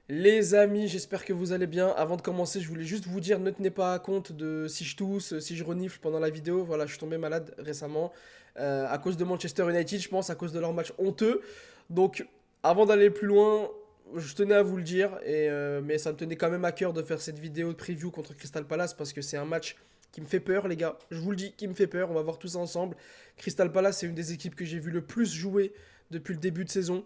Les amis, j'espère que vous allez bien. Avant de commencer, je voulais juste vous dire, ne tenez pas compte de si je tousse, si je renifle pendant la vidéo. Voilà, je suis tombé malade récemment à cause de Manchester United, je pense, à cause de leur match honteux. Donc, avant d'aller plus loin, je tenais à vous le dire, mais ça me tenait quand même à cœur de faire cette vidéo de preview contre Crystal Palace parce que c'est un match qui me fait peur, les gars. Je vous le dis, qui me fait peur. On va voir tout ça ensemble. Crystal Palace, c'est une des équipes que j'ai vu le plus jouer depuis le début de saison.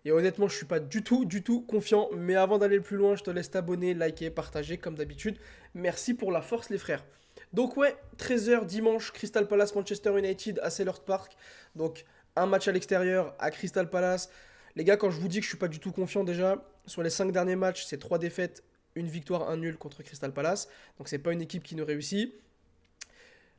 Et honnêtement, je suis pas du tout confiant. Mais avant d'aller plus loin, je te laisse t'abonner, liker, partager comme d'habitude. Merci pour la force, les frères. Donc ouais, 13h dimanche, Crystal Palace Manchester United à Selhurst Park. Donc un match à l'extérieur à Crystal Palace. Les gars, quand je vous dis que je suis pas du tout confiant déjà, sur les 5 derniers matchs, c'est 3 défaites, une victoire, un nul contre Crystal Palace. Donc c'est pas une équipe qui nous réussit.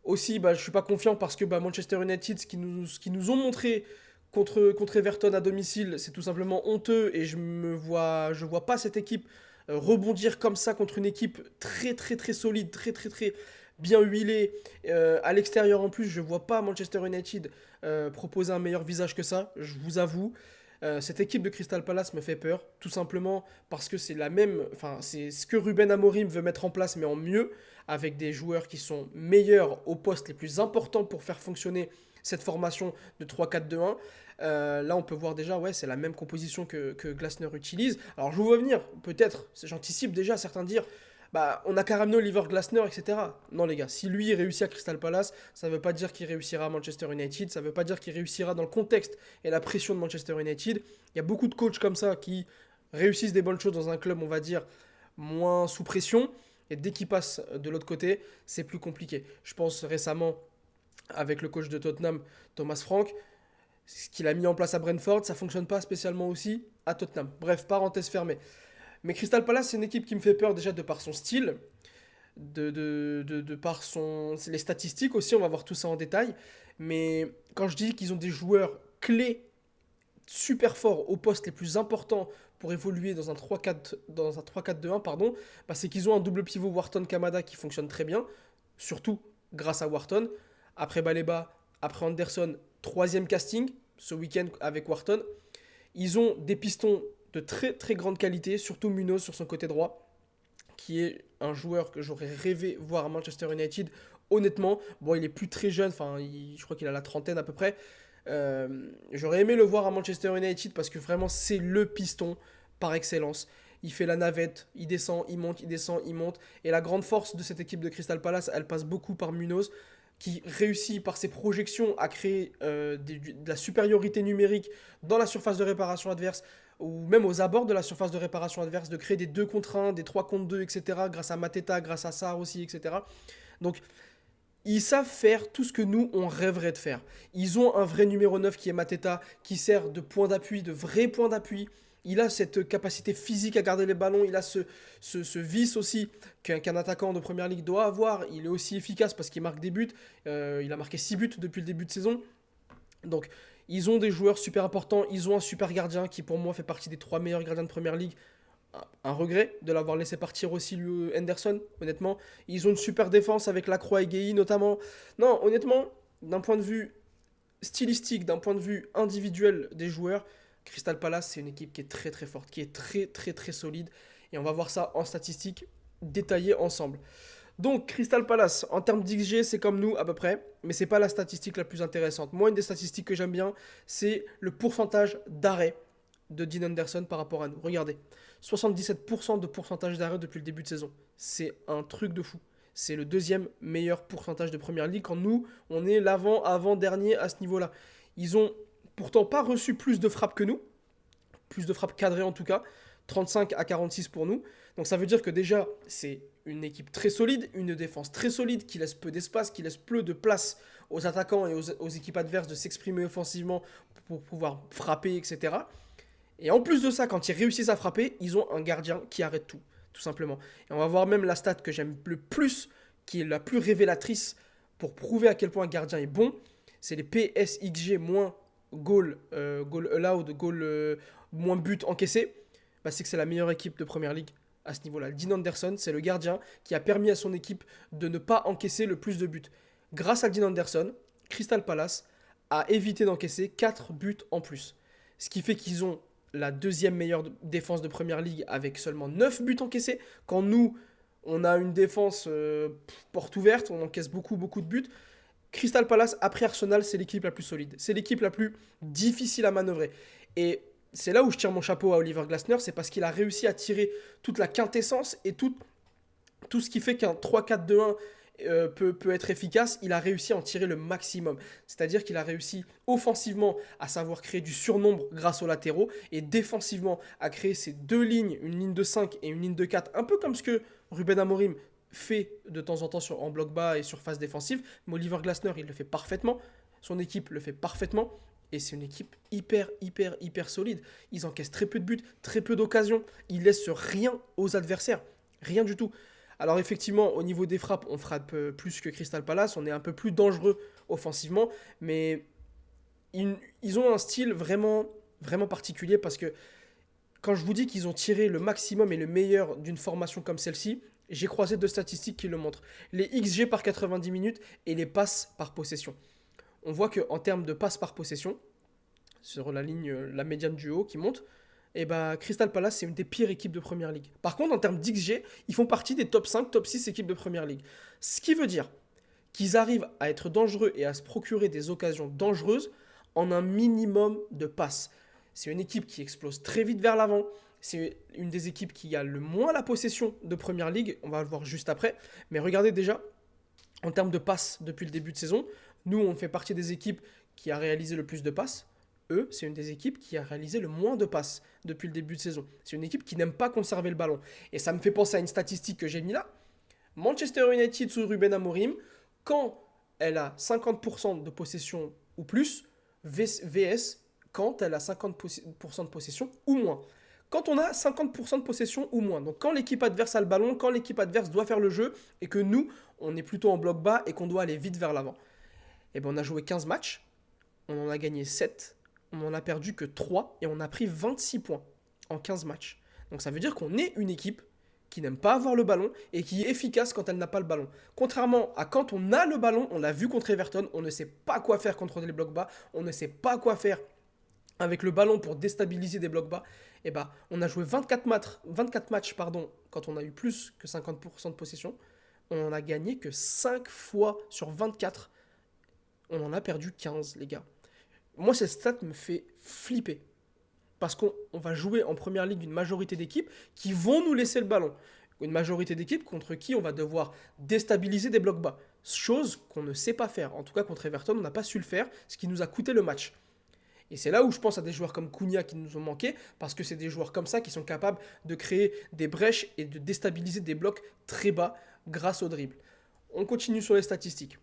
Aussi, je suis pas confiant parce que Manchester United, ce qu'ils nous ont montré contre Everton à domicile, c'est tout simplement honteux et je vois pas cette équipe rebondir comme ça contre une équipe très très très solide, très très très bien huilée. À l'extérieur en plus, je vois pas Manchester United proposer un meilleur visage que ça, je vous avoue. Cette équipe de Crystal Palace me fait peur, tout simplement parce que c'est la même, enfin c'est ce que Ruben Amorim veut mettre en place, mais en mieux, avec des joueurs qui sont meilleurs aux postes les plus importants pour faire fonctionner cette formation de 3-4-2-1. Là, on peut voir déjà, ouais, c'est la même composition que Glasner utilise. Alors, je vous vois venir, peut-être, j'anticipe déjà certains dire, on a Caramno, Oliver Glasner, etc. Non, les gars, si lui il réussit à Crystal Palace, ça ne veut pas dire qu'il réussira à Manchester United, ça ne veut pas dire qu'il réussira dans le contexte et la pression de Manchester United. Il y a beaucoup de coachs comme ça qui réussissent des bonnes choses dans un club, on va dire, moins sous pression. Et dès qu'ils passent de l'autre côté, c'est plus compliqué. Je pense récemment avec le coach de Tottenham, Thomas Frank, ce qu'il a mis en place à Brentford, ça fonctionne pas spécialement aussi à Tottenham. Bref, parenthèse fermée. Mais Crystal Palace, c'est une équipe qui me fait peur déjà de par son style, de par les statistiques aussi, on va voir tout ça en détail. Mais quand je dis qu'ils ont des joueurs clés super forts aux postes les plus importants pour évoluer dans un 3-4, dans un 3-4-2-1, pardon, c'est qu'ils ont un double pivot Wharton Kamada qui fonctionne très bien, surtout grâce à Wharton. Après Baleba, après Anderson, troisième casting ce week-end avec Wharton. Ils ont des pistons de très très grande qualité, surtout Munoz sur son côté droit, qui est un joueur que j'aurais rêvé voir à Manchester United. Honnêtement, bon, il est plus très jeune, je crois qu'il a la trentaine à peu près. J'aurais aimé le voir à Manchester United parce que vraiment c'est le piston par excellence. Il fait la navette, il descend, il monte, il descend, il monte. Et la grande force de cette équipe de Crystal Palace, elle passe beaucoup par Munoz, qui réussit par ses projections à créer de la supériorité numérique dans la surface de réparation adverse, ou même aux abords de la surface de réparation adverse, de créer des 2 contre 1, des 3 contre 2, etc. Grâce à Mateta, grâce à Sarr aussi, etc. Donc ils savent faire tout ce que nous, on rêverait de faire. Ils ont un vrai numéro 9 qui est Mateta, qui sert de point d'appui, de vrai point d'appui. Il a cette capacité physique à garder les ballons, il a ce vice aussi qu'un attaquant de première ligue doit avoir. Il est aussi efficace parce qu'il marque des buts. Il a marqué 6 buts depuis le début de saison. Donc, ils ont des joueurs super importants. Ils ont un super gardien qui, pour moi, fait partie des 3 meilleurs gardiens de première ligue. Un regret de l'avoir laissé partir aussi, lui, Henderson, honnêtement. Ils ont une super défense avec Lacroix et Gueye, notamment. Non, honnêtement, d'un point de vue stylistique, d'un point de vue individuel des joueurs, Crystal Palace, c'est une équipe qui est très très forte, qui est très très très solide. Et on va voir ça en statistiques détaillées ensemble. Donc, Crystal Palace, en termes d'XG, c'est comme nous à peu près, mais c'est pas la statistique la plus intéressante. Moi, une des statistiques que j'aime bien, c'est le pourcentage d'arrêt de Dean Anderson par rapport à nous. Regardez, 77% de pourcentage d'arrêt depuis le début de saison. C'est un truc de fou. C'est le deuxième meilleur pourcentage de première ligue quand nous, on est l'avant-dernier à ce niveau-là. Ils ont pourtant pas reçu plus de frappes que nous, plus de frappes cadrées en tout cas, 35 à 46 pour nous. Donc ça veut dire que déjà, c'est une équipe très solide, une défense très solide qui laisse peu d'espace, qui laisse peu de place aux attaquants et aux équipes adverses de s'exprimer offensivement pour pouvoir frapper, etc. Et en plus de ça, quand ils réussissent à frapper, ils ont un gardien qui arrête tout simplement. Et on va voir même la stat que j'aime le plus, qui est la plus révélatrice pour prouver à quel point un gardien est bon. C'est les PSXG moins goal allowed, moins but encaissé. C'est que c'est la meilleure équipe de première ligue à ce niveau-là. Dean Anderson, c'est le gardien qui a permis à son équipe de ne pas encaisser le plus de buts. Grâce à Dean Anderson, Crystal Palace a évité d'encaisser 4 buts en plus. Ce qui fait qu'ils ont la deuxième meilleure défense de Première Ligue avec seulement 9 buts encaissés. Quand nous, on a une défense porte ouverte, on encaisse beaucoup, beaucoup de buts. Crystal Palace, après Arsenal, c'est l'équipe la plus solide. C'est l'équipe la plus difficile à manœuvrer. Et c'est là où je tire mon chapeau à Oliver Glasner, c'est parce qu'il a réussi à tirer toute la quintessence et tout ce qui fait qu'un 3-4-2-1 peut être efficace, il a réussi à en tirer le maximum. C'est-à-dire qu'il a réussi offensivement à savoir créer du surnombre grâce aux latéraux et défensivement à créer ces deux lignes, une ligne de 5 et une ligne de 4, un peu comme ce que Ruben Amorim fait de temps en temps en bloc bas et sur phase défensive. Mais Oliver Glasner, il le fait parfaitement. Son équipe le fait parfaitement. Et c'est une équipe hyper solide. Ils encaissent très peu de buts, très peu d'occasions. Ils laissent rien aux adversaires. Rien du tout. Alors effectivement, au niveau des frappes, on frappe plus que Crystal Palace. On est un peu plus dangereux offensivement. Mais ils ont un style vraiment particulier parce que quand je vous dis qu'ils ont tiré le maximum et le meilleur d'une formation comme celle-ci, j'ai croisé deux statistiques qui le montrent. Les XG par 90 minutes et les passes par possession. On voit qu'en termes de passes par possession, sur la ligne, la médiane du haut qui monte, et bah, Crystal Palace, c'est une des pires équipes de Première Ligue. Par contre, en termes d'XG, ils font partie des top 5, top 6 équipes de Première Ligue. Ce qui veut dire qu'ils arrivent à être dangereux et à se procurer des occasions dangereuses en un minimum de passes. C'est une équipe qui explose très vite vers l'avant. C'est une des équipes qui a le moins la possession de Première Ligue. On va le voir juste après. Mais regardez déjà, en termes de passes depuis le début de saison, nous, on fait partie des équipes qui a réalisé le plus de passes. Eux, c'est une des équipes qui a réalisé le moins de passes depuis le début de saison. C'est une équipe qui n'aime pas conserver le ballon. Et ça me fait penser à une statistique que j'ai mis là. Manchester United sous Ruben Amorim, quand elle a 50% de possession ou plus, VS quand elle a 50% de possession ou moins. Quand on a 50% de possession ou moins, donc quand l'équipe adverse a le ballon, quand l'équipe adverse doit faire le jeu, et que nous, on est plutôt en bloc bas et qu'on doit aller vite vers l'avant. Et ben on a joué 15 matchs, on en a gagné 7, on en a perdu que 3, et on a pris 26 points en 15 matchs. Donc ça veut dire qu'on est une équipe qui n'aime pas avoir le ballon et qui est efficace quand elle n'a pas le ballon. Contrairement à quand on a le ballon, on l'a vu contre Everton, on ne sait pas quoi faire contre les blocs bas, on ne sait pas quoi faire avec le ballon pour déstabiliser des blocs bas. Et bah, on a joué 24 matchs quand on a eu plus que 50% de possession. On en a gagné que 5 fois sur 24. On en a perdu 15, les gars. Moi, cette stat me fait flipper. Parce qu'on va jouer en première ligue une majorité d'équipes qui vont nous laisser le ballon. Une majorité d'équipes contre qui on va devoir déstabiliser des blocs bas. Chose qu'on ne sait pas faire. En tout cas, contre Everton, on n'a pas su le faire, ce qui nous a coûté le match. Et c'est là où je pense à des joueurs comme Cunha qui nous ont manqué, parce que c'est des joueurs comme ça qui sont capables de créer des brèches et de déstabiliser des blocs très bas grâce au dribble. On continue sur les statistiques.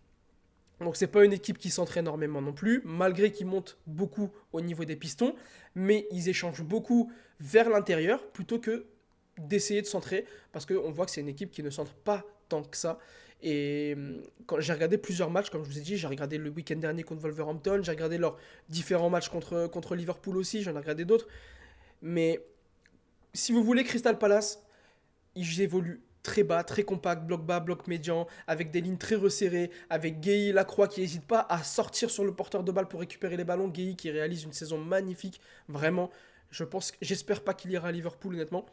Donc c'est pas une équipe qui centre énormément non plus, malgré qu'ils montent beaucoup au niveau des pistons, mais ils échangent beaucoup vers l'intérieur plutôt que d'essayer de centrer, parce qu'on voit que c'est une équipe qui ne centre pas tant que ça. Et quand j'ai regardé plusieurs matchs, comme je vous ai dit, j'ai regardé le week-end dernier contre Wolverhampton, j'ai regardé leurs différents matchs contre Liverpool aussi, j'en ai regardé d'autres. Mais si vous voulez, Crystal Palace, ils évoluent très bas, très compact, bloc bas, bloc médian, avec des lignes très resserrées, avec Gueye Lacroix qui n'hésite pas à sortir sur le porteur de balle pour récupérer les ballons. Gueye qui réalise une saison magnifique, vraiment. J'espère pas qu'il ira à Liverpool, honnêtement.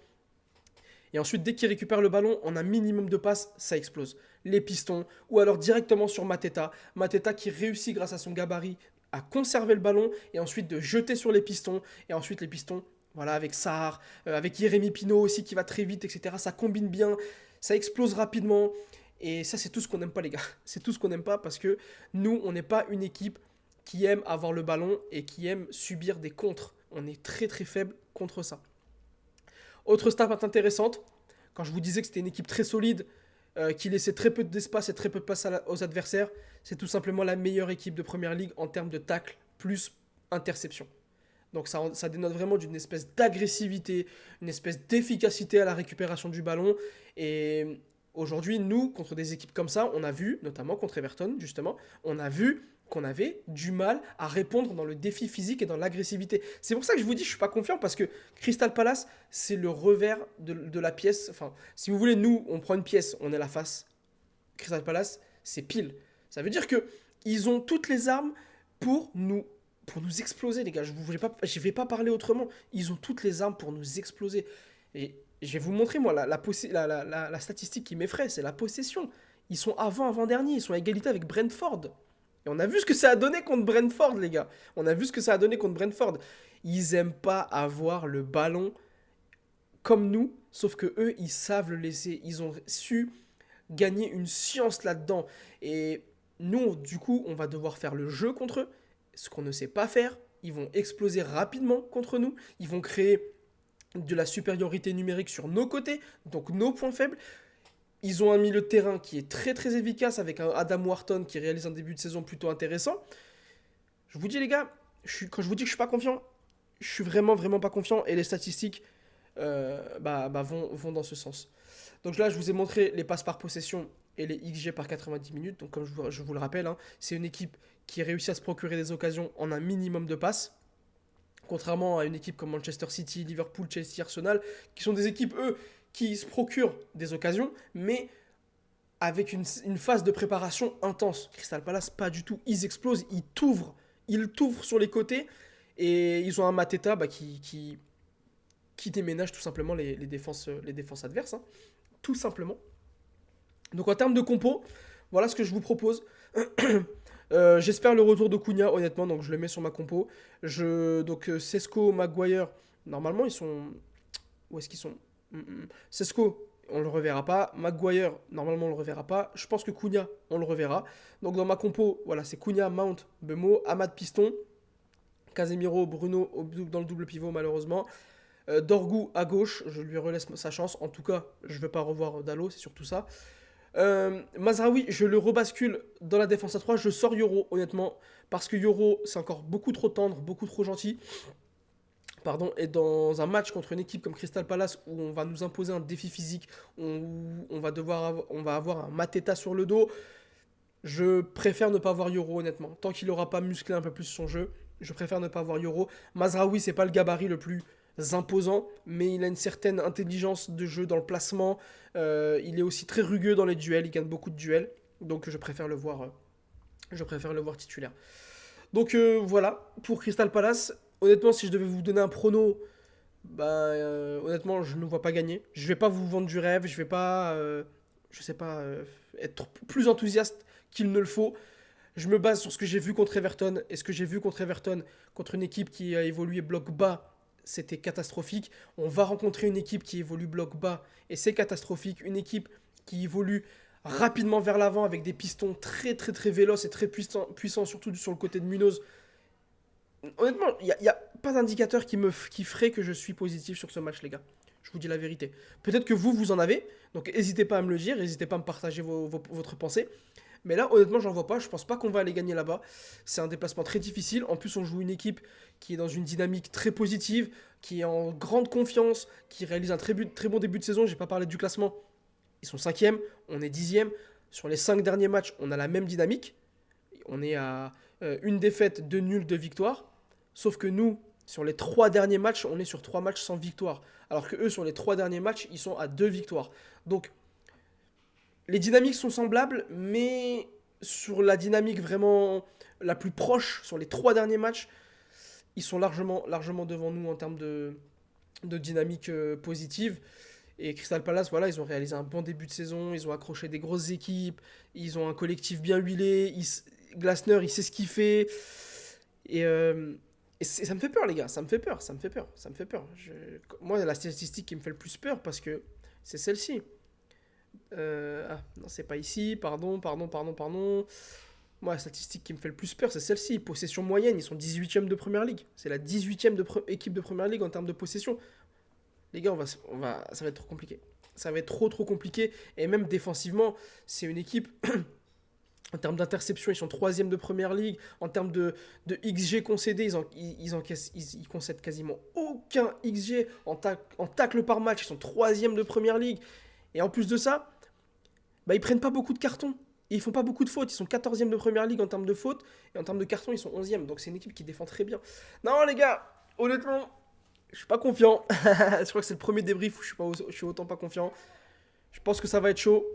Et ensuite, dès qu'il récupère le ballon, en un minimum de passes, ça explose. Les pistons, ou alors directement sur Mateta. Mateta qui réussit grâce à son gabarit à conserver le ballon et ensuite de jeter sur les pistons. Et ensuite, les pistons, voilà, avec Sarr, avec Jérémy Pino aussi qui va très vite, etc. Ça combine bien, ça explose rapidement. Et ça, c'est tout ce qu'on n'aime pas, les gars. C'est tout ce qu'on n'aime pas parce que nous, on n'est pas une équipe qui aime avoir le ballon et qui aime subir des contres. On est très faible contre ça. Autre stat intéressante, quand je vous disais que c'était une équipe très solide, qui laissait très peu d'espace et très peu de passes aux adversaires, c'est tout simplement la meilleure équipe de Première Ligue en termes de tacle plus interception. Donc ça dénote vraiment d'une espèce d'agressivité, une espèce d'efficacité à la récupération du ballon. Et aujourd'hui, nous, contre des équipes comme ça, on a vu, notamment contre Everton, justement, on a vu qu'on avait du mal à répondre dans le défi physique et dans l'agressivité. C'est pour ça que je vous dis, je suis pas confiant, parce que Crystal Palace, c'est le revers de la pièce. Enfin, si vous voulez, nous, on prend une pièce, on est la face. Crystal Palace, c'est pile. Ça veut dire que ils ont toutes les armes pour nous pour nous exploser, les gars. Je vais pas parler autrement. Ils ont toutes les armes pour nous exploser. Et je vais vous montrer, moi, la statistique qui m'effraie, c'est la possession. Ils sont avant-dernier, ils sont à égalité avec Brentford. Et on a vu ce que ça a donné contre Brentford, les gars. On a vu ce que ça a donné contre Brentford. Ils aiment pas avoir le ballon comme nous, sauf que eux, ils savent le laisser. Ils ont su gagner une science là-dedans. Et nous, du coup, on va devoir faire le jeu contre eux, ce qu'on ne sait pas faire. Ils vont exploser rapidement contre nous. Ils vont créer de la supériorité numérique sur nos côtés, donc nos points faibles. Ils ont un milieu de terrain qui est très très efficace avec un Adam Wharton qui réalise un début de saison plutôt intéressant. Je vous dis les gars, quand je vous dis que je suis pas confiant, je suis vraiment vraiment pas confiant et les statistiques vont dans ce sens. Donc là, je vous ai montré les passes par possession et les XG par 90 minutes. Donc comme je vous le rappelle, hein, c'est une équipe qui réussit à se procurer des occasions en un minimum de passes. Contrairement à une équipe comme Manchester City, Liverpool, Chelsea, Arsenal, qui sont des équipes, eux, qui se procurent des occasions, mais avec une phase de préparation intense. Crystal Palace, pas du tout. Ils explosent, ils t'ouvrent sur les côtés, et ils ont un Mateta qui déménage tout simplement les défenses adverses. Hein. Tout simplement. Donc en termes de compo, voilà ce que je vous propose. J'espère le retour de Cunha, honnêtement, donc je le mets sur ma compo. Donc Sesco, Maguire, normalement ils sont... Où est-ce qu'ils sont? Sesco, on le reverra pas. Maguire, normalement on le reverra pas. Je pense que Cunha, on le reverra. Donc dans ma compo, voilà, c'est Cunha, Mount, Bemo, Amad Piston, Casemiro, Bruno dans le double pivot malheureusement. Dorgu à gauche, je lui relaisse sa chance. En tout cas, je ne veux pas revoir Dalot, c'est surtout ça. Mazraoui, je le rebascule dans la défense à 3. Je sors Yoro, honnêtement, parce que Yoro, c'est encore beaucoup trop tendre, beaucoup trop gentil. Pardon, et dans un match contre une équipe comme Crystal Palace où on va nous imposer un défi physique, on va avoir un Mateta sur le dos, je préfère ne pas voir Yoro, honnêtement. Tant qu'il n'aura pas musclé un peu plus son jeu, je préfère ne pas voir Yoro. Mazraoui, c'est pas le gabarit le plus imposant, mais il a une certaine intelligence de jeu dans le placement. Il est aussi très rugueux dans les duels, il gagne beaucoup de duels, donc je préfère le voir titulaire. Donc voilà, pour Crystal Palace, honnêtement, si je devais vous donner un prono, honnêtement, je ne vois pas gagner. Je vais pas vous vendre du rêve, je vais pas, je sais pas, être plus enthousiaste qu'il ne le faut. Je me base sur ce que j'ai vu contre Everton, et ce que j'ai vu contre Everton, contre une équipe qui a évolué bloc bas, c'était catastrophique. On va rencontrer une équipe qui évolue bloc bas, et c'est catastrophique. Une équipe qui évolue rapidement vers l'avant avec des pistons très très très véloces et très puissants surtout sur le côté de Munoz. Honnêtement, il n'y a pas d'indicateur qui ferait que je suis positif sur ce match, les gars. Je vous dis la vérité. Peut-être que vous en avez, donc n'hésitez pas à me le dire, n'hésitez pas à me partager votre pensée. Mais là, honnêtement, j'en vois pas. Je pense pas qu'on va aller gagner là-bas. C'est un déplacement très difficile. En plus, on joue une équipe qui est dans une dynamique très positive, qui est en grande confiance, qui réalise un très bon début de saison. J'ai pas parlé du classement. Ils sont 5e, on est 10e. Sur les 5 derniers matchs, on a la même dynamique. On est à une défaite, 2 nuls, 2 victoires. Sauf que nous, sur les 3 derniers matchs, on est sur 3 matchs sans victoire. Alors que eux, sur les 3 derniers matchs, ils sont à 2 victoires. Donc, les dynamiques sont semblables, mais sur la dynamique vraiment la plus proche, sur les 3 derniers matchs, ils sont largement devant nous en termes de dynamique positive. Et Crystal Palace, voilà, ils ont réalisé un bon début de saison, ils ont accroché des grosses équipes, ils ont un collectif bien huilé, Glasner, il sait ce qu'il fait. Et ça me fait peur, les gars, ça me fait peur. Moi, la statistique qui me fait le plus peur, parce que c'est celle-ci. Non, c'est pas ici, pardon. Moi, la statistique qui me fait le plus peur, c'est celle-ci. Possession moyenne, ils sont 18e de Première Ligue. C'est la 18e équipe de Première Ligue en termes de possession. Les gars, ça va être trop compliqué. Ça va être trop compliqué. Et même défensivement, c'est une équipe... En termes d'interception, ils sont 3e de Première Ligue. En termes de XG concédés, ils concèdent quasiment aucun XG. En tacle par match, ils sont 3e de Première Ligue. Et en plus de ça, ils prennent pas beaucoup de cartons. Et ils font pas beaucoup de fautes. Ils sont 14e de Première Ligue en termes de fautes. Et en termes de cartons, ils sont 11e. Donc c'est une équipe qui défend très bien. Non, les gars, honnêtement, je suis pas confiant. Je crois que c'est le premier débrief où je suis autant pas confiant. Je pense que ça va être chaud.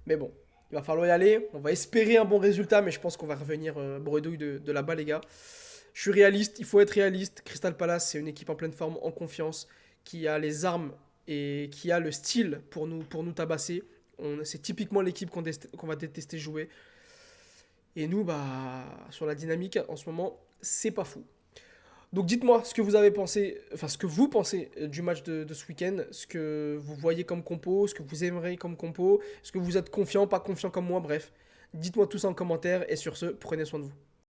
Mais bon. Il va falloir y aller. On va espérer un bon résultat, mais je pense qu'on va revenir bredouille de là-bas, les gars. Je suis réaliste, il faut être réaliste. Crystal Palace, c'est une équipe en pleine forme, en confiance, qui a les armes et qui a le style pour nous tabasser. C'est typiquement l'équipe qu'on va détester jouer. Et nous, sur la dynamique en ce moment, c'est pas fou. Donc dites-moi ce que vous avez pensé, enfin ce que vous pensez du match de ce week-end, ce que vous voyez comme compo, ce que vous aimeriez comme compo, est-ce que vous êtes confiant, pas confiant comme moi, bref. Dites-moi tout ça en commentaire et sur ce, prenez soin de vous.